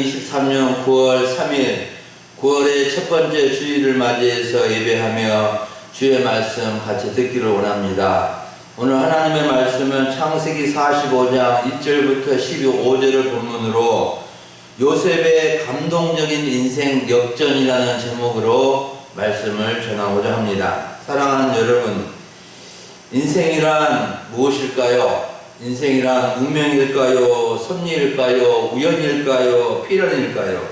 2023년 9월 3일 9월의 첫 번째 주일을 맞이해서 예배하며 주의 말씀 같이 듣기를 원합니다. 오늘 하나님의 말씀은 창세기 45장 1절부터 15절을 본문으로 요셉의 감동적인 인생 역전이라는 제목으로 말씀을 전하고자 합니다. 사랑하는 여러분, 인생이란 무엇일까요? 인생이란 운명일까요? 섭리일까요? 우연일까요? 필연일까요?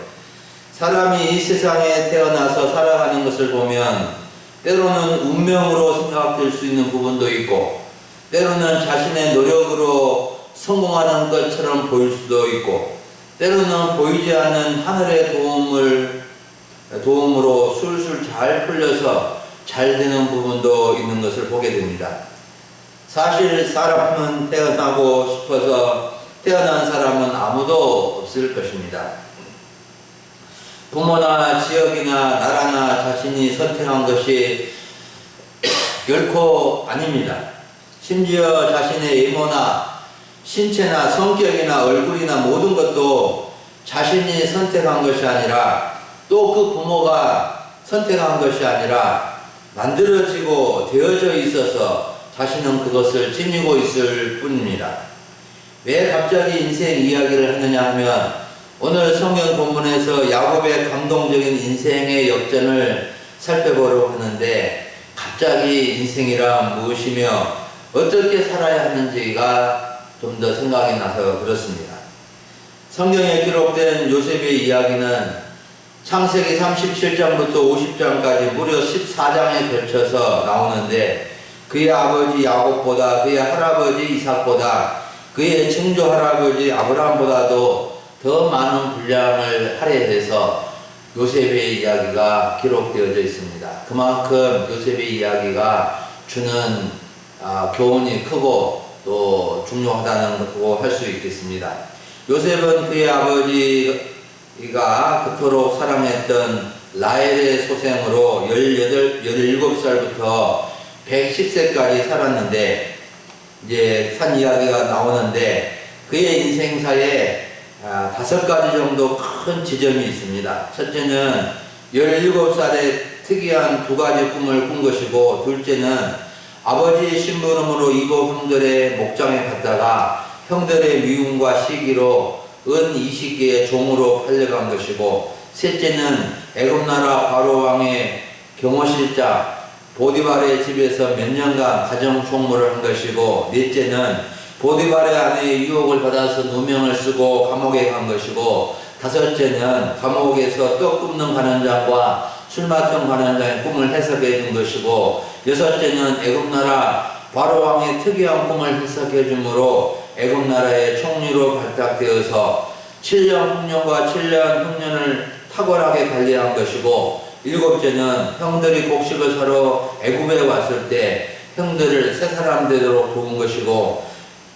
사람이 이 세상에 태어나서 살아가는 것을 보면 때로는 운명으로 생각될 수 있는 부분도 있고, 때로는 자신의 노력으로 성공하는 것처럼 보일 수도 있고, 때로는 보이지 않는 하늘의 도움으로 술술 잘 풀려서 잘 되는 부분도 있는 것을 보게 됩니다. 사실 사람은 태어나고 싶어서 태어난 사람은 아무도 없을 것입니다. 부모나 지역이나 나라나 자신이 선택한 것이 결코 아닙니다. 심지어 자신의 외모나 신체나 성격이나 얼굴이나 모든 것도 자신이 선택한 것이 아니라, 또 그 부모가 선택한 것이 아니라 만들어지고 되어져 있어서 자신은 그것을 지니고 있을 뿐입니다. 왜 갑자기 인생 이야기를 하느냐 하면, 오늘 성경 본문에서 야곱의 감동적인 인생의 역전을 살펴보려고 하는데, 갑자기 인생이란 무엇이며 어떻게 살아야 하는지가 좀 더 생각이 나서 그렇습니다. 성경에 기록된 요셉의 이야기는 창세기 37장부터 50장까지 무려 14장에 걸쳐서 나오는데, 그의 아버지 야곱보다, 그의 할아버지 이삭보다, 그의 증조 할아버지 아브라함보다도 더 많은 분량을 할애해서 요셉의 이야기가 기록되어져 있습니다. 그만큼 요셉의 이야기가 주는 교훈이 크고 또 중요하다고 할 수 있겠습니다. 요셉은 그의 아버지가 그토록 사랑했던 라헬의 소생으로 17살부터 110세까지 살았는데, 이제 산 이야기가 나오는데, 그의 인생사에 5가지 정도 큰 지점이 있습니다. 첫째는 17살에 특이한 2가지 꿈을 꾼 것이고, 둘째는 아버지의 심부름으로 이복 형들의 목장에 갔다가 형들의 미움과 시기로 은 20개의 종으로 팔려간 것이고, 셋째는 애굽나라 바로 왕의 경호실장 보디발의 집에서 몇 년간 가정 총무를 한 것이고, 넷째는 보디발의 아내의 유혹을 받아서 누명을 쓰고 감옥에 간 것이고, 다섯째는 감옥에서 떡 굽는 관원장과 술 맡은 관원장의 꿈을 해석해 준 것이고, 여섯째는 애굽나라 바로 왕의 특이한 꿈을 해석해 주므로 애굽나라의 총리로 발탁되어서 7년 풍년과 7년 흉년을 탁월하게 관리한 것이고, 일곱째는 형들이 곡식을 사러 애굽에 왔을 때 형들을 세 사람 되도록 도운 것이고,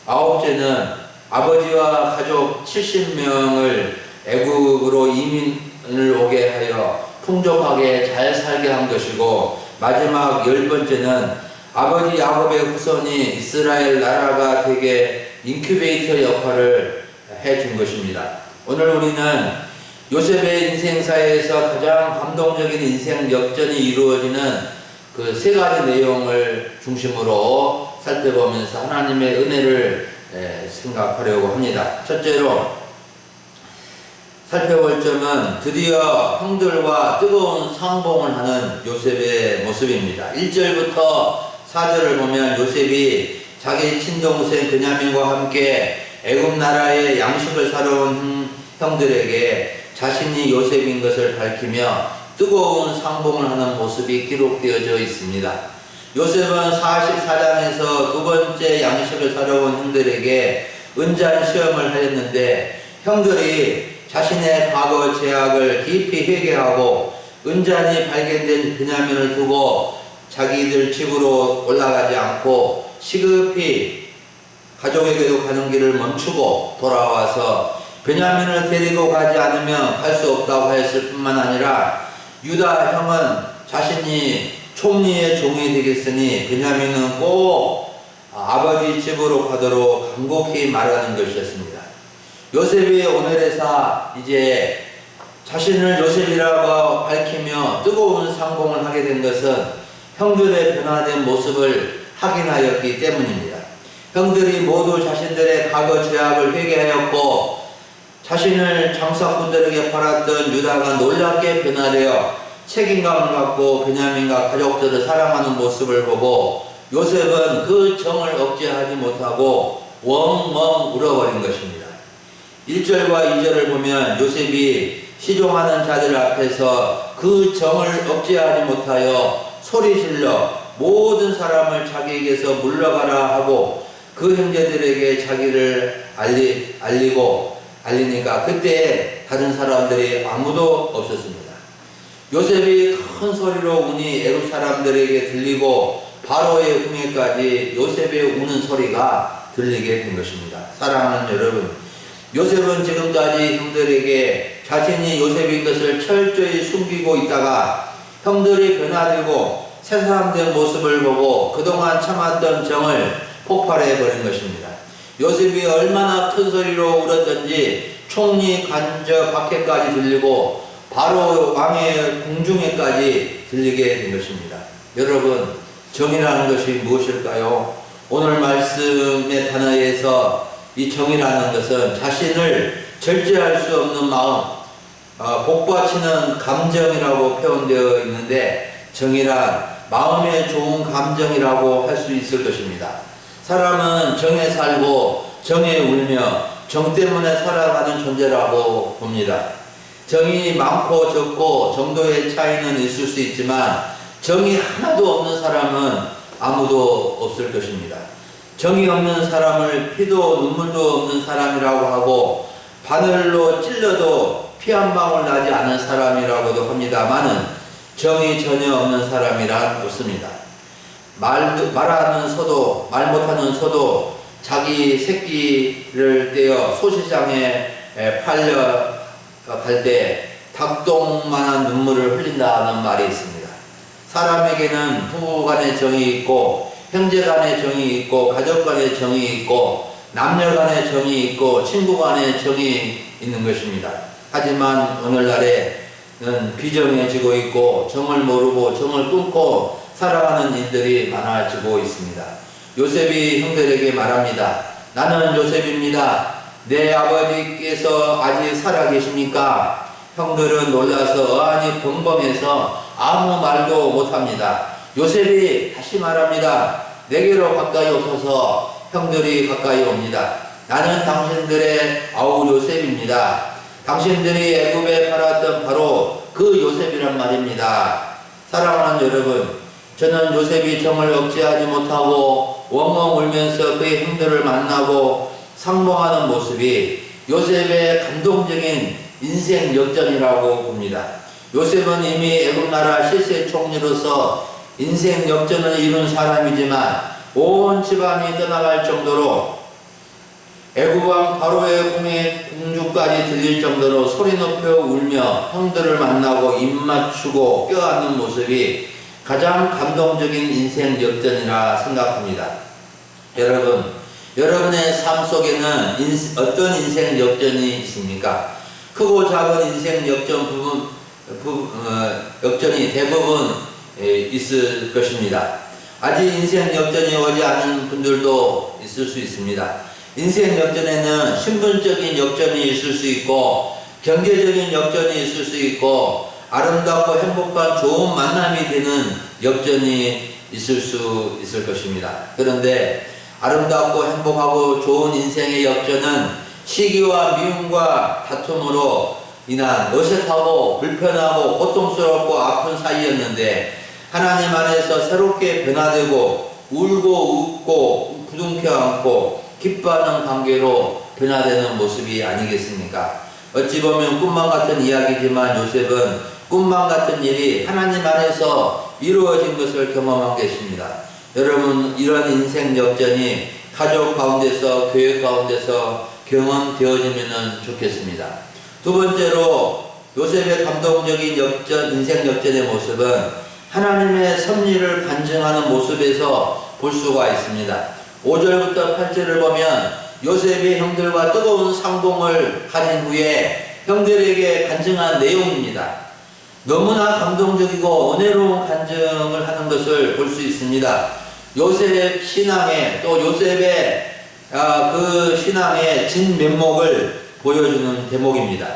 아홉째는 아버지와 가족 70명을 애굽으로 이민을 오게 하여 풍족하게 잘 살게 한 것이고, 마지막 10번째는 아버지 야곱의 후손이 이스라엘 나라가 되게 인큐베이터 역할을 해준 것입니다. 오늘 우리는 요셉의 인생사에서 가장 감동적인 인생 역전이 이루어지는 그 3가지 내용을 중심으로 살펴보면서 하나님의 은혜를 생각하려고 합니다. 첫째로 살펴볼 점은 드디어 형들과 뜨거운 상봉을 하는 요셉의 모습입니다. 1절부터 4절을 보면 요셉이 자기 친동생 베냐민과 함께 애굽 나라의 양식을 사러 온 형들에게 자신이 요셉인 것을 밝히며 뜨거운 상봉을 하는 모습이 기록되어져 있습니다. 요셉은 44장에서 2번째 양식을 사러 온 형들에게 은잔 시험을 하였는데, 형들이 자신의 과거 죄악을 깊이 회개하고 은잔이 발견된 베냐민을 두고 자기들 집으로 올라가지 않고 시급히 가족에게도 가는 길을 멈추고 돌아와서 베냐민을 데리고 가지 않으면 갈 수 없다고 하였을 뿐만 아니라, 유다 형은 자신이 총리의 종이 되겠으니 베냐민은 꼭 아버지 집으로 가도록 간곡히 말하는 것이었습니다. 요셉이 오늘에서 이제 자신을 요셉이라고 밝히며 뜨거운 상봉을 하게 된 것은 형들의 변화된 모습을 확인하였기 때문입니다. 형들이 모두 자신들의 과거 죄악을 회개하였고 자신을 장사꾼들에게 팔았던 유다가 놀랍게 변화되어 책임감을 갖고 베냐민과 가족들을 사랑하는 모습을 보고 요셉은 그 정을 억제하지 못하고 웡웡 울어버린 것입니다. 1절과 2절을 보면 요셉이 시종하는 자들 앞에서 그 정을 억제하지 못하여 소리질러 모든 사람을 자기에게서 물러가라 하고 그 형제들에게 자기를 알리니까 그때 다른 사람들이 아무도 없었습니다. 요셉이 큰 소리로 우니 애굽 사람들에게 들리고 바로의 궁에까지 요셉의 우는 소리가 들리게 된 것입니다. 사랑하는 여러분, 요셉은 지금까지 형들에게 자신이 요셉인 것을 철저히 숨기고 있다가 형들이 변화되고 새사람된 모습을 보고 그동안 참았던 정을 폭발해 버린 것입니다. 요셉이 얼마나 큰 소리로 울었던지 총리 관저 밖에까지 들리고 바로 왕의 궁중에까지 들리게 된 것입니다. 여러분, 정이라는 것이 무엇일까요? 오늘 말씀의 단어에서 이 정이라는 것은 자신을 절제할 수 없는 마음, 복받치는 감정이라고 표현되어 있는데 정이란 마음에 좋은 감정이라고 할 수 있을 것입니다. 사람은 정에 살고 정에 울며 정 때문에 살아가는 존재라고 봅니다. 정이 많고 적고 정도의 차이는 있을 수 있지만 정이 하나도 없는 사람은 아무도 없을 것입니다. 정이 없는 사람을 피도 눈물도 없는 사람이라고 하고 바늘로 찔러도 피 한 방울 나지 않은 사람이라고도 합니다마는 정이 전혀 없는 사람이란 없습니다. 말하는 소도 말 못하는 소도 자기 새끼를 떼어 소시장에 팔려 갈 때 닭똥만한 눈물을 흘린다는 말이 있습니다. 사람에게는 부부 간의 정이 있고 형제 간의 정이 있고 가족 간의 정이 있고 남녀 간의 정이 있고 친구 간의 정이 있는 것입니다. 하지만 오늘날에는 비정해지고 있고 정을 모르고 정을 끊고 살아가는 일들이 많아지고 있습니다. 요셉이 형들에게 말합니다. 나는 요셉입니다. 내 아버지께서 아직 살아계십니까? 형들은 놀라서 어안이 벙벙해서 아무 말도 못합니다. 요셉이 다시 말합니다. 내게로 가까이 오소서. 형들이 가까이 옵니다. 나는 당신들의 아우 요셉입니다. 당신들이 애굽에 팔았던 바로 그 요셉이란 말입니다. 사랑하는 여러분, 저는 요셉이 정을 억제하지 못하고 웡웡 울면서 그의 형들을 만나고 상봉하는 모습이 요셉의 감동적인 인생 역전이라고 봅니다. 요셉은 이미 애굽 나라 실세 총리로서 인생 역전을 이룬 사람이지만 온 집안이 떠나갈 정도로 애굽 왕 바로의 궁주까지 들릴 정도로 소리 높여 울며 형들을 만나고 입 맞추고 껴안는 모습이 가장 감동적인 인생 역전이라 생각합니다. 여러분, 여러분의 삶 속에는 어떤 인생 역전이 있습니까? 크고 작은 인생 역전 역전이 대부분 있을 것입니다. 아직 인생 역전이 오지 않은 분들도 있을 수 있습니다. 인생 역전에는 신분적인 역전이 있을 수 있고 경제적인 역전이 있을 수 있고 아름답고 행복한 좋은 만남이 되는 역전이 있을 수 있을 것입니다. 그런데 아름답고 행복하고 좋은 인생의 역전은 시기와 미움과 다툼으로 인한 어색하고 불편하고 고통스럽고 아픈 사이였는데 하나님 안에서 새롭게 변화되고 울고 웃고 부둥켜 안고 기뻐하는 관계로 변화되는 모습이 아니겠습니까? 어찌 보면 꿈만 같은 이야기지만 요셉은 꿈만 같은 일이 하나님 안에서 이루어진 것을 경험한 것입니다. 여러분, 이런 인생 역전이 가족 가운데서 교회 가운데서 경험되어지면 좋겠습니다. 두 번째로 요셉의 감동적인 인생 역전의 모습은 하나님의 섭리를 간증하는 모습에서 볼 수가 있습니다. 5절부터 8절을 보면 요셉의 형들과 뜨거운 상봉을 가진 후에 형들에게 간증한 내용입니다. 너무나 감동적이고 은혜로운 간증을 하는 것을 볼 수 있습니다. 요셉 신앙의 또 요셉의 그 신앙의 진면목을 보여주는 대목입니다.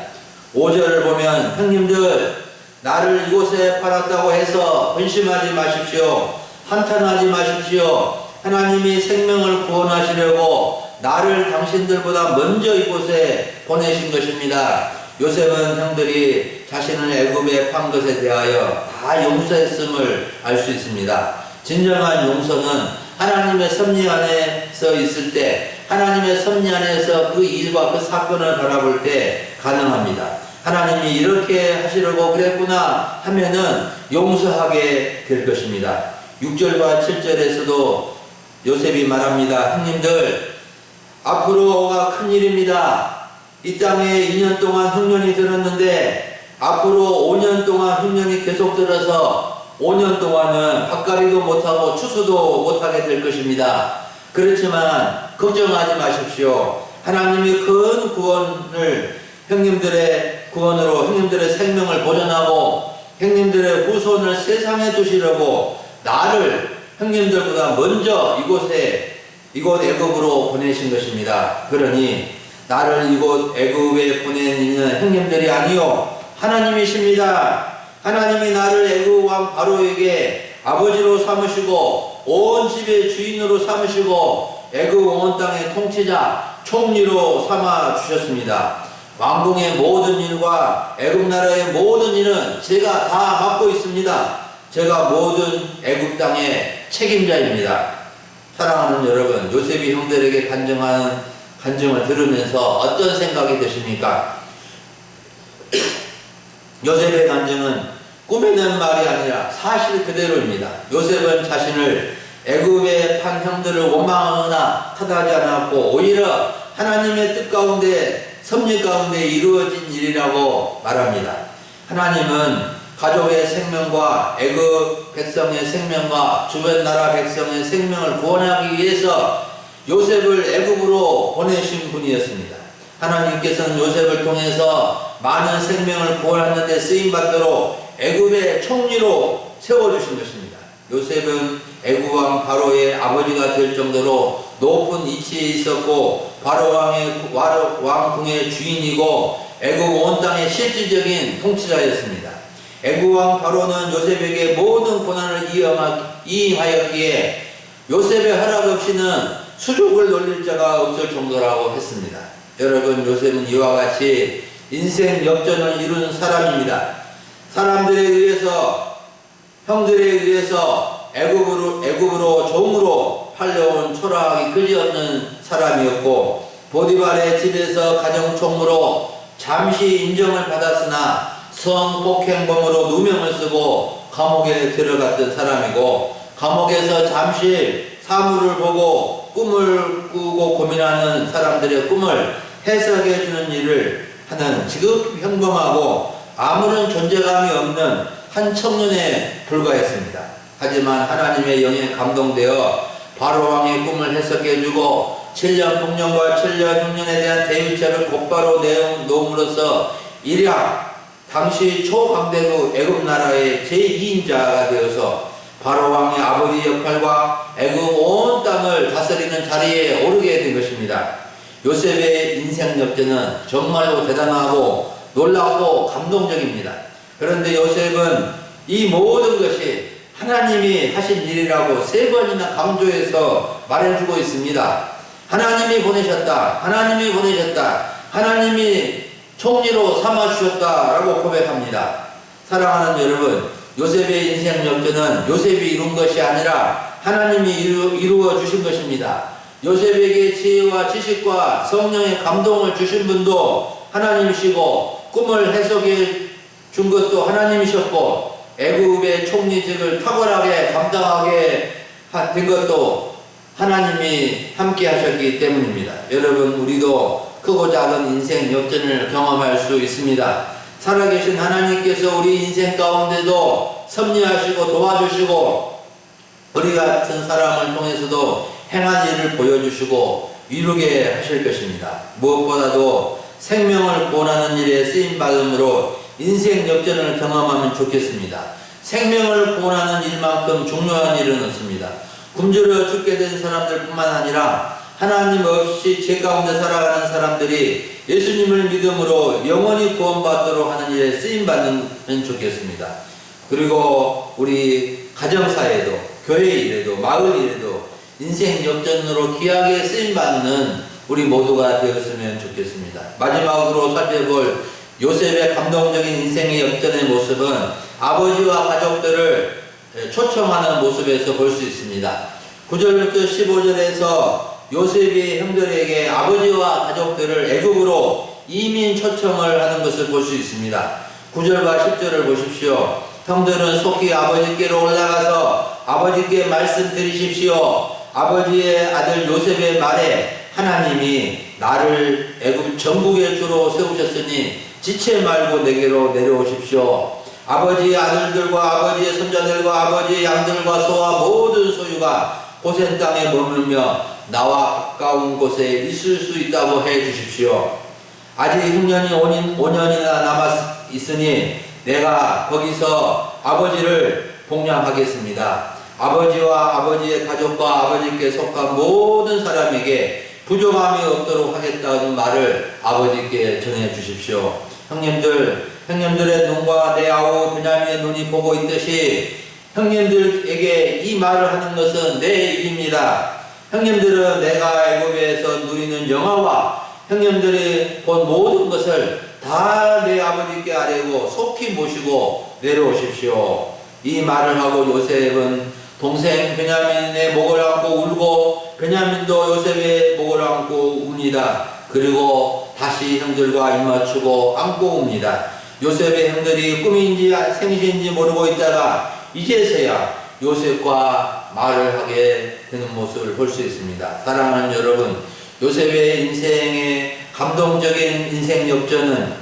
5절을 보면 형님들 나를 이곳에 팔았다고 해서 근심하지 마십시오. 한탄하지 마십시오. 하나님이 생명을 구원하시려고 나를 당신들보다 먼저 이곳에 보내신 것입니다. 요셉은 형들이 자신을 애굽에 판 것에 대하여 다 용서했음을 알 수 있습니다. 진정한 용서는 하나님의 섭리 안에서 있을 때, 하나님의 섭리 안에서 그 일과 그 사건을 바라볼 때 가능합니다. 하나님이 이렇게 하시려고 그랬구나 하면은 용서하게 될 것입니다. 6절과 7절에서도 요셉이 말합니다. 형님들, 앞으로가 큰일입니다. 이 땅에 2년 동안 흉년이 들었는데 앞으로 5년 동안 흉년이 계속 들어서 5년 동안은 밭갈이도 못하고 추수도 못하게 될 것입니다. 그렇지만 걱정하지 마십시오. 하나님이 큰 구원을 형님들의 구원으로 형님들의 생명을 보존하고 형님들의 후손을 세상에 두시려고 나를 형님들보다 먼저 이곳 애굽으로 보내신 것입니다. 그러니 나를 이곳 애굽에 보낸 이는 형님들이 아니요 하나님이십니다. 하나님이 나를 애굽 왕 바로에게 아버지로 삼으시고 온 집의 주인으로 삼으시고 애굽 온 땅의 통치자 총리로 삼아 주셨습니다. 왕궁의 모든 일과 애굽 나라의 모든 일은 제가 다 맡고 있습니다. 제가 모든 애굽 땅의 책임자입니다. 사랑하는 여러분, 요셉이 형들에게 간증을 들으면서 어떤 생각이 드십니까? 요셉의 간증은 꾸며낸 말이 아니라 사실 그대로입니다. 요셉은 자신을 애굽에 판 형들을 원망하거나 탓하지 않았고 오히려 하나님의 뜻 가운데 섭리 가운데 이루어진 일이라고 말합니다. 하나님은 가족의 생명과 애굽 백성의 생명과 주변 나라 백성의 생명을 구원하기 위해서 요셉을 애굽으로 보내신 분이었습니다. 하나님께서는 요셉을 통해서 많은 생명을 구원하는 데 쓰임받도록 애굽의 총리로 세워주신 것입니다. 요셉은 애굽 왕 바로의 아버지가 될 정도로 높은 위치에 있었고 바로 왕궁의 주인이고 애굽 온 땅의 실질적인 통치자였습니다. 애굽 왕 바로는 요셉에게 모든 고난을 이임하였기에 요셉의 허락 없이는 수족을 놀릴 자가 없을 정도라고 했습니다. 여러분, 요셉은 이와 같이 인생 역전을 이룬 사람입니다. 사람들에 의해서 형들에 의해서 애굽으로 종으로 팔려온 초라하기 그지없는 사람이었고 보디발의 집에서 가정총무로 잠시 인정을 받았으나 성폭행범으로 누명을 쓰고 감옥에 들어갔던 사람이고 감옥에서 잠시 사물을 보고 꿈을 꾸고 고민하는 사람들의 꿈을 해석해 주는 일을 하는 지극히 평범하고 아무런 존재감이 없는 한 청년에 불과했습니다. 하지만 하나님의 영에 감동되어 바로 왕의 꿈을 해석해 주고 7년 풍년과 7년 흉년에 대한 대비책을 곧바로 내놓음으로써 일약 당시 초강대국 애굽 나라의 제2인자가 되어서 바로 왕의 아버지 역할과 애굽 온 땅을 다스리는 자리에 오르게 된 것입니다. 요셉의 인생 역전은 정말로 대단하고 놀랍고 감동적입니다. 그런데 요셉은 이 모든 것이 하나님이 하신 일이라고 3번이나 강조해서 말해주고 있습니다. 하나님이 보내셨다. 하나님이 보내셨다. 하나님이 총리로 삼아주셨다라고 고백합니다. 사랑하는 여러분, 요셉의 인생 역전은 요셉이 이룬 것이 아니라 하나님이 이루어 주신 것입니다. 요셉에게 지혜와 지식과 성령의 감동을 주신 분도 하나님이시고 꿈을 해석해 준 것도 하나님이셨고 애굽의 총리직을 탁월하게 감당하게 된 것도 하나님이 함께 하셨기 때문입니다. 여러분, 우리도 크고 작은 인생 역전을 경험할 수 있습니다. 살아계신 하나님께서 우리 인생 가운데도 섭리하시고 도와주시고 우리 같은 사람을 통해서도 행한 일을 보여주시고 이루게 하실 것입니다. 무엇보다도 생명을 구원하는 일에 쓰임받음으로 인생 역전을 경험하면 좋겠습니다. 생명을 구원하는 일만큼 중요한 일은 없습니다. 굶주려 죽게 된 사람들 뿐만 아니라 하나님 없이 죄 가운데 살아가는 사람들이 예수님을 믿음으로 영원히 구원받도록 하는 일에 쓰임받으면 좋겠습니다. 그리고 우리 가정사에도, 교회 일에도, 마을 일에도 인생 역전으로 귀하게 쓰임받는 우리 모두가 되었으면 좋겠습니다. 마지막으로 살펴볼 요셉의 감동적인 인생의 역전의 모습은 아버지와 가족들을 초청하는 모습에서 볼 수 있습니다. 9절부터 15절에서 요셉이 형들에게 아버지와 가족들을 애굽으로 이민 초청을 하는 것을 볼 수 있습니다. 9절과 10절을 보십시오. 형들은 속히 아버지께로 올라가서 아버지께 말씀 드리십시오. 아버지의 아들 요셉의 말에 하나님이 나를 애굽 전국의 주로 세우셨으니 지체 말고 내게로 내려오십시오. 아버지의 아들들과 아버지의 손자들과 아버지의 양들과 소와 모든 소유가 고센 땅에 머물며 나와 가까운 곳에 있을 수 있다고 해 주십시오. 아직 흉년이 5년이나 남아 있으니 내가 거기서 아버지를 복양하겠습니다. 아버지와 아버지의 가족과 아버지께 속한 모든 사람에게 부족함이 없도록 하겠다는 말을 아버지께 전해 주십시오. 형님들의 눈과 내 아우 베냐민의 눈이 보고 있듯이 형님들에게 이 말을 하는 것은 내 일입니다. 형님들은 내가 애굽에서 누리는 영화와 형님들이 본 모든 것을 다 내 아버지께 아뢰고 속히 모시고 내려오십시오. 이 말을 하고 요셉은 동생 베냐민의 목을 안고 울고 베냐민도 요셉의 목을 안고 웁니다. 그리고 다시 형들과 입맞추고 안고 웁니다. 요셉의 형들이 꿈인지 생시인지 모르고 있다가 이제서야 요셉과 말을 하게 되는 모습을 볼 수 있습니다. 사랑하는 여러분, 요셉의 인생의 감동적인 인생 역전은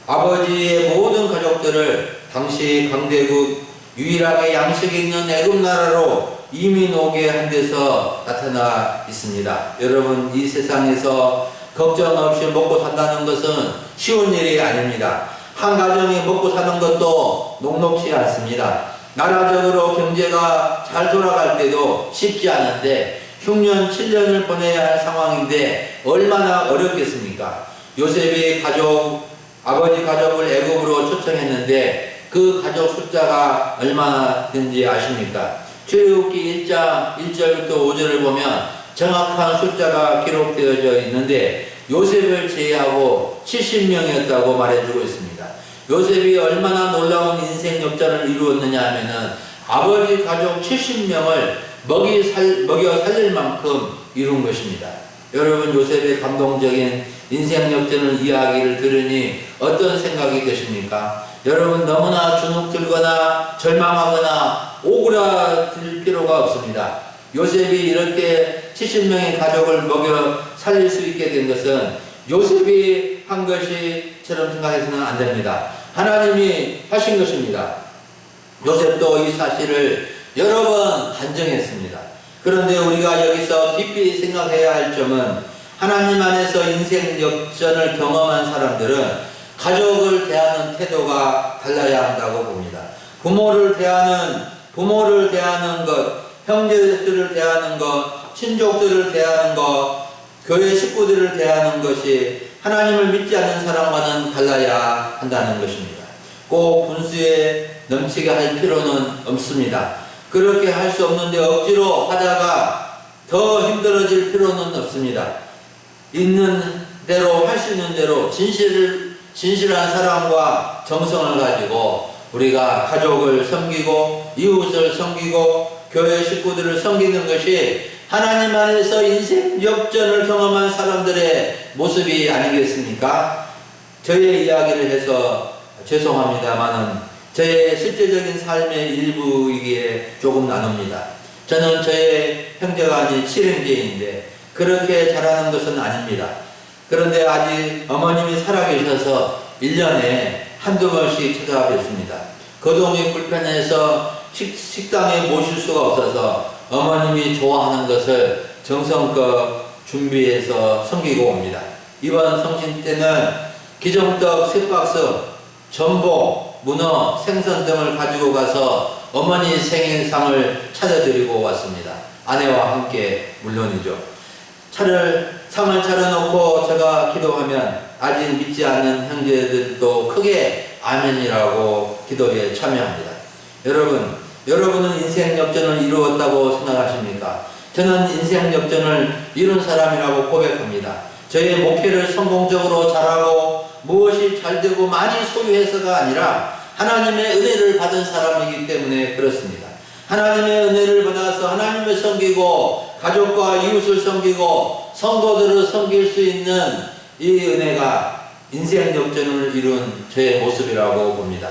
아버지의 모든 가족들을 당시 강대국 유일하게 양식이 있는 애굽 나라로 이민 오게 한 데서 나타나 있습니다. 여러분, 이 세상에서 걱정 없이 먹고 산다는 것은 쉬운 일이 아닙니다. 한 가정이 먹고 사는 것도 녹록지 않습니다. 나라적으로 경제가 잘 돌아갈 때도 쉽지 않은데 흉년 7년을 보내야 할 상황인데 얼마나 어렵겠습니까? 요셉이 아버지 가족을 애굽으로 초청했는데 그 가족 숫자가 얼마나 된지 아십니까? 출애굽기 1장 1절부터 5절을 보면 정확한 숫자가 기록되어져 있는데 요셉을 제외하고 70명이었다고 말해주고 있습니다. 요셉이 얼마나 놀라운 인생 역전을 이루었느냐 하면은 아버지 가족 70명을 먹여 살릴 만큼 이룬 것입니다. 여러분, 요셉의 감동적인 인생 역전을 이야기를 들으니 어떤 생각이 드십니까? 여러분, 너무나 주눅 들거나 절망하거나 오그라들 필요가 없습니다. 요셉이 이렇게 70명의 가족을 먹여 살릴 수 있게 된 것은 요셉이 한 것이처럼 생각해서는 안 됩니다. 하나님이 하신 것입니다. 요셉도 이 사실을 여러 번 단정했습니다. 그런데 우리가 여기서 깊이 생각해야 할 점은 하나님 안에서 인생 역전을 경험한 사람들은 가족을 대하는 태도가 달라야 한다고 봅니다. 부모를 대하는 것, 형제들을 대하는 것, 친족들을 대하는 것, 교회 식구들을 대하는 것이 하나님을 믿지 않는 사람과는 달라야 한다는 것입니다. 꼭 분수에 넘치게 할 필요는 없습니다. 그렇게 할 수 없는데 억지로 하다가 더 힘들어질 필요는 없습니다. 있는 대로, 할 수 있는 대로 진실한 사랑과 정성을 가지고 우리가 가족을 섬기고 이웃을 섬기고 교회 식구들을 섬기는 것이 하나님 안에서 인생 역전을 경험한 사람들의 모습이 아니겠습니까? 저의 이야기를 해서 죄송합니다만은 저의 실제적인 삶의 일부이기에 조금 나눕니다. 저는 저의 형제가 아닌 7형제인데 그렇게 잘하는 것은 아닙니다. 그런데 아직 어머님이 살아계셔서 1년에 한두 번씩 찾아뵙습니다. 거동이 불편해서 식당에 모실 수가 없어서 어머님이 좋아하는 것을 정성껏 준비해서 섬기고 옵니다. 이번 성신 때는 기정떡 3박스, 전복, 문어, 생선 등을 가지고 가서 어머니 생일상을 차려드리고 왔습니다. 아내와 함께 물론이죠. 상을 차려놓고 제가 기도하면 아직 믿지 않는 형제들도 크게 아멘이라고 기도에 참여합니다. 여러분은 인생 역전을 이루었다고 생각하십니까? 저는 인생 역전을 이룬 사람이라고 고백합니다. 저의 목표를 성공적으로 잘하고 무엇이 잘되고 많이 소유해서가 아니라 하나님의 은혜를 받은 사람이기 때문에 그렇습니다. 하나님의 은혜를 받아서 하나님을 섬기고 가족과 이웃을 섬기고 성도들을 섬길 수 있는 이 은혜가 인생 역전을 이룬 저의 모습이라고 봅니다.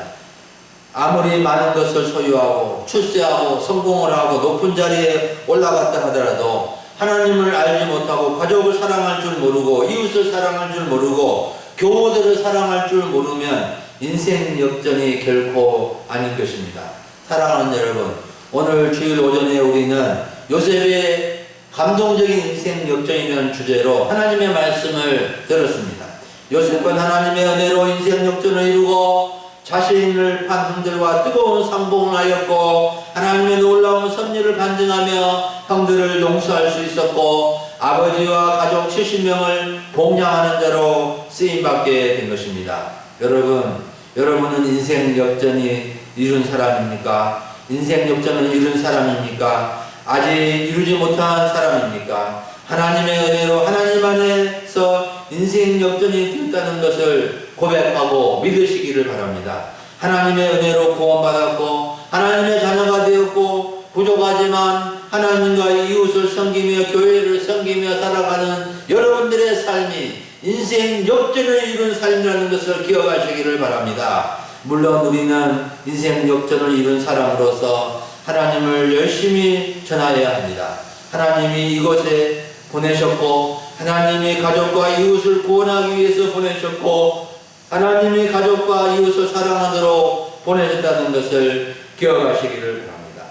아무리 많은 것을 소유하고 출세하고 성공을 하고 높은 자리에 올라갔다 하더라도 하나님을 알지 못하고 가족을 사랑할 줄 모르고 이웃을 사랑할 줄 모르고 교우들을 사랑할 줄 모르면 인생 역전이 결코 아닌 것입니다. 사랑하는 여러분, 오늘 주일 오전에 우리는 요셉의 감동적인 인생 역전이라는 주제로 하나님의 말씀을 들었습니다. 요셉은 하나님의 은혜로 인생 역전을 이루고 자신을 판 형들과 뜨거운 상봉을 하였고 하나님의 놀라운 섭리를 반증하며 형들을 용서할 수 있었고 아버지와 가족 70명을 봉양하는 자로 쓰임받게 된 것입니다. 여러분은 인생 역전이 이룬 사람입니까? 인생 역전을 이룬 사람입니까? 아직 이루지 못한 사람입니까? 하나님의 은혜로 하나님 안에서 인생 역전이 됐다는 것을 고백하고 믿으시기를 바랍니다. 하나님의 은혜로 구원받았고 하나님의 자녀가 되었고 부족하지만 하나님과 이웃을 섬기며 교회를 섬기며 살아가는 여러분들의 삶이 인생 역전을 이룬 삶이라는 것을 기억하시기를 바랍니다. 물론 우리는 인생 역전을 이룬 사람으로서 하나님을 열심히 전하여야 합니다. 하나님이 이곳에 보내셨고 하나님이 가족과 이웃을 구원하기 위해서 보내셨고 하나님이 가족과 이웃을 사랑하도록 보내셨다는 것을 기억하시기를 바랍니다.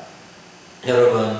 여러분,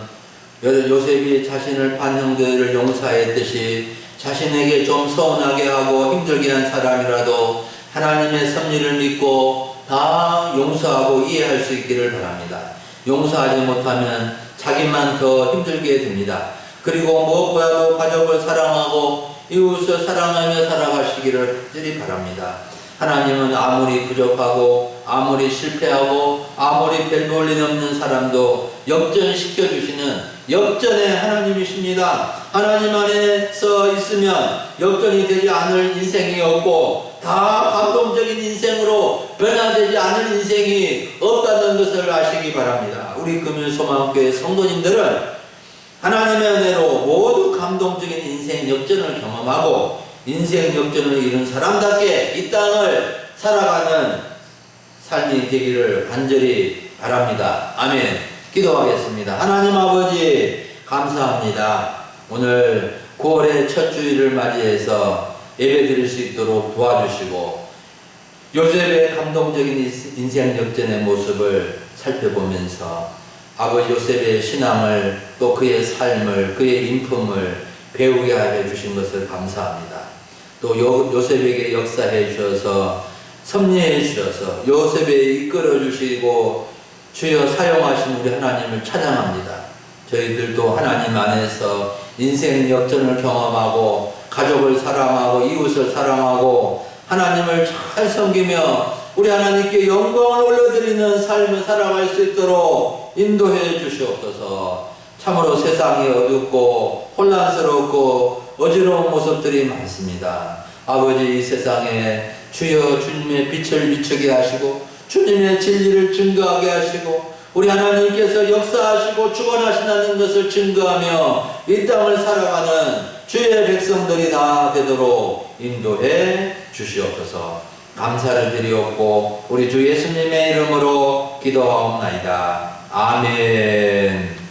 요셉이 자신을 판 형들을 용서했듯이 자신에게 좀 서운하게 하고 힘들게 한 사람이라도 하나님의 섭리를 믿고 다 용서하고 이해할 수 있기를 바랍니다. 용서하지 못하면 자기만 더 힘들게 됩니다. 그리고 무엇보다도 가족을 사랑하고 이웃을 사랑하며 살아가시기를 바랍니다. 하나님은 아무리 부족하고 아무리 실패하고 아무리 별 볼일 없는 사람도 역전시켜주시는 역전의 하나님이십니다. 하나님 안에서 있으면 역전이 되지 않을 인생이 없고 다 감동적인 인생으로 변화되지 않을 인생이 없다는 것을 아시기 바랍니다. 우리 금일소망교회 성도님들은 하나님의 은혜로 모두 감동적인 인생 역전을 경험하고 인생 역전을 이룬 사람답게 이 땅을 살아가는 삶이 되기를 간절히 바랍니다. 아멘. 기도하겠습니다. 하나님 아버지 감사합니다. 오늘 9월의 첫 주일을 맞이해서 예배 드릴 수 있도록 도와주시고 요셉의 감동적인 인생 역전의 모습을 살펴보면서 아버지 요셉의 신앙을 또 그의 삶을 그의 인품을 배우게 하여 주신 것을 감사합니다. 또 요셉에게 역사해 주셔서 섭리해 주셔서 요셉에 이끌어 주시고 주여 사용하신 우리 하나님을 찬양합니다. 저희들도 하나님 안에서 인생 역전을 경험하고 가족을 사랑하고 이웃을 사랑하고 하나님을 잘 섬기며 우리 하나님께 영광을 올려드리는 삶을 살아갈 수 있도록 인도해 주시옵소서. 참으로 세상이 어둡고 혼란스럽고 어지러운 모습들이 많습니다. 아버지, 이 세상에 주여 주님의 빛을 비추게 하시고 주님의 진리를 증거하게 하시고 우리 하나님께서 역사하시고 주관하신다는 것을 증거하며 이 땅을 살아가는 주의 백성들이 다 되도록 인도해 주시옵소서. 감사를 드리옵고 우리 주 예수님의 이름으로 기도하옵나이다. 아멘.